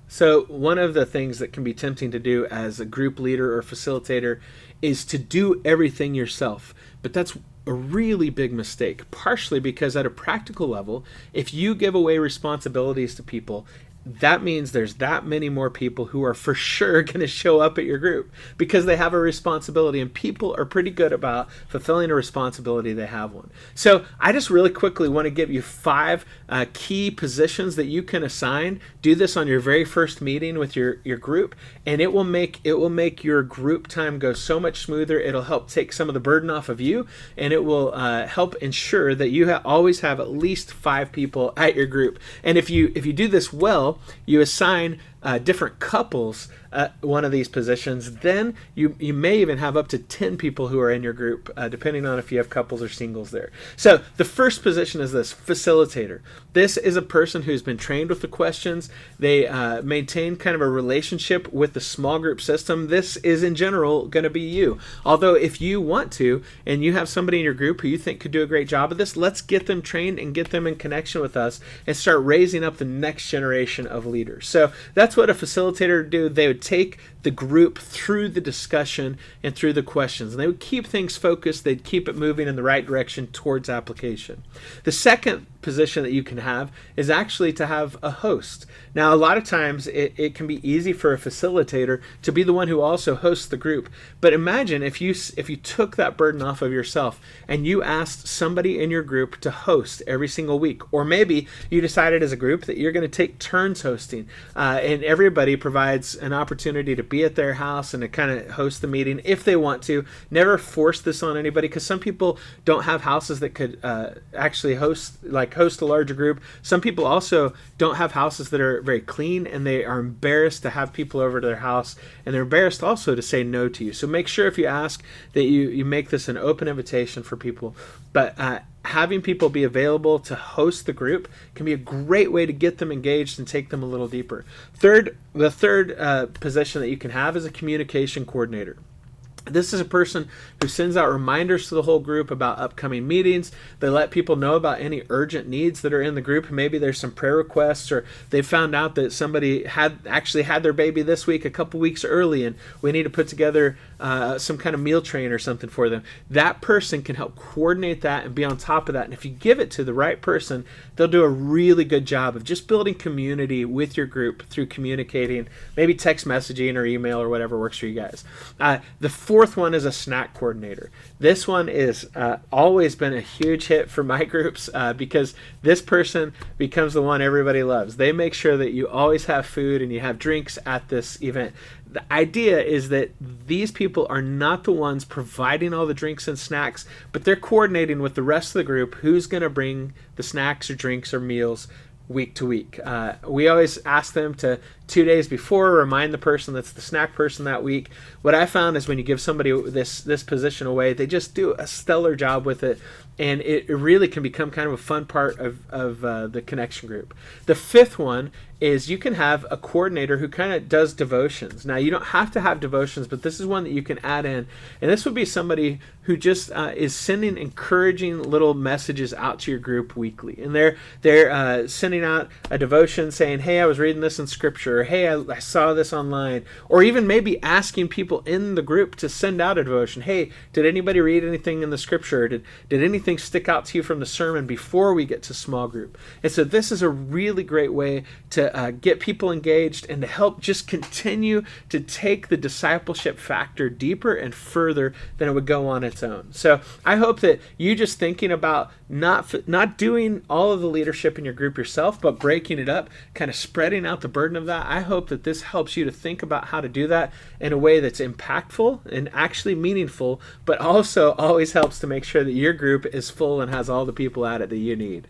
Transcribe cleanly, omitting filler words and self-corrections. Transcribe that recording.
So one of the things that can be tempting to do as a group leader or facilitator is to do everything yourself. But that's a really big mistake, partially because at a practical level, if you give away responsibilities to people, that means there's that many more people who are for sure going to show up at your group because they have a responsibility, and people are pretty good about fulfilling a responsibility they have one. So I just really quickly want to give you five key positions that you can assign. Do this on your very first meeting with your group, and it will make your group time go so much smoother. It'll help take some of the burden off of you, and it will help ensure that you always have at least 5 people at your group. And if you do this well, you assign different couples one of these positions, then you may even have up to 10 people who are in your group, depending on if you have couples or singles there. So the first position is this facilitator. This is a person who's been trained with the questions. They maintain kind of a relationship with the small group system. This is in general going to be you. Although if you want to, and you have somebody in your group who you think could do a great job of this, let's get them trained and get them in connection with us and start raising up the next generation of leaders. So that's what a facilitator would do. They would take the group through the discussion and through the questions, and they would keep things focused. They'd keep it moving in the right direction towards application. The second position that you can have is actually to have a host. Now, a lot of times it can be easy for a facilitator to be the one who also hosts the group. But imagine if you took that burden off of yourself and you asked somebody in your group to host every single week, or maybe you decided as a group that you're going to take turns hosting, and everybody provides an opportunity to be at their house and to kind of host the meeting if they want to. Never force this on anybody, because some people don't have houses that could actually host a larger group. Some people also don't have houses that are very clean, and they are embarrassed to have people over to their house, and they're embarrassed also to say no to you. So make sure if you ask that you make this an open invitation for people. But having people be available to host the group can be a great way to get them engaged and take them a little deeper. The third position that you can have is a communication coordinator. This is a person who sends out reminders to the whole group about upcoming meetings. They let people know about any urgent needs that are in the group. Maybe there's some prayer requests, or they found out that somebody had their baby this week a couple weeks early, and we need to put together some kind of meal train or something for them. That person can help coordinate that and be on top of that. And if you give it to the right person, they'll do a really good job of just building community with your group through communicating, maybe text messaging or email or whatever works for you guys. The fourth one is a snack coordinator. This one is always been a huge hit for my groups because this person becomes the one everybody loves. They make sure that you always have food and you have drinks at this event. The idea is that these people are not the ones providing all the drinks and snacks, but they're coordinating with the rest of the group who's going to bring the snacks or drinks or meals week to week. We always ask them to 2 days before remind the person that's the snack person that week. What I found is when you give somebody this position away, they just do a stellar job with it, and it really can become kind of a fun part of the connection group. The fifth one is you can have a coordinator who kind of does devotions. Now, you don't have to have devotions, but this is one that you can add in, and this would be somebody who just is sending encouraging little messages out to your group weekly, and they're sending out a devotion saying, hey, I was reading this in scripture, or hey, I saw this online, or even maybe asking people in the group to send out a devotion. Hey, did anybody read anything in the scripture? Did anything stick out to you from the sermon before we get to small group? And so this is a really great way to get people engaged and to help just continue to take the discipleship factor deeper and further than it would go on its own. So I hope that you just thinking about not doing all of the leadership in your group yourself, but breaking it up, kind of spreading out the burden of that. I hope that this helps you to think about how to do that in a way that's impactful and actually meaningful, but also always helps to make sure that your group is full and has all the people at it that you need.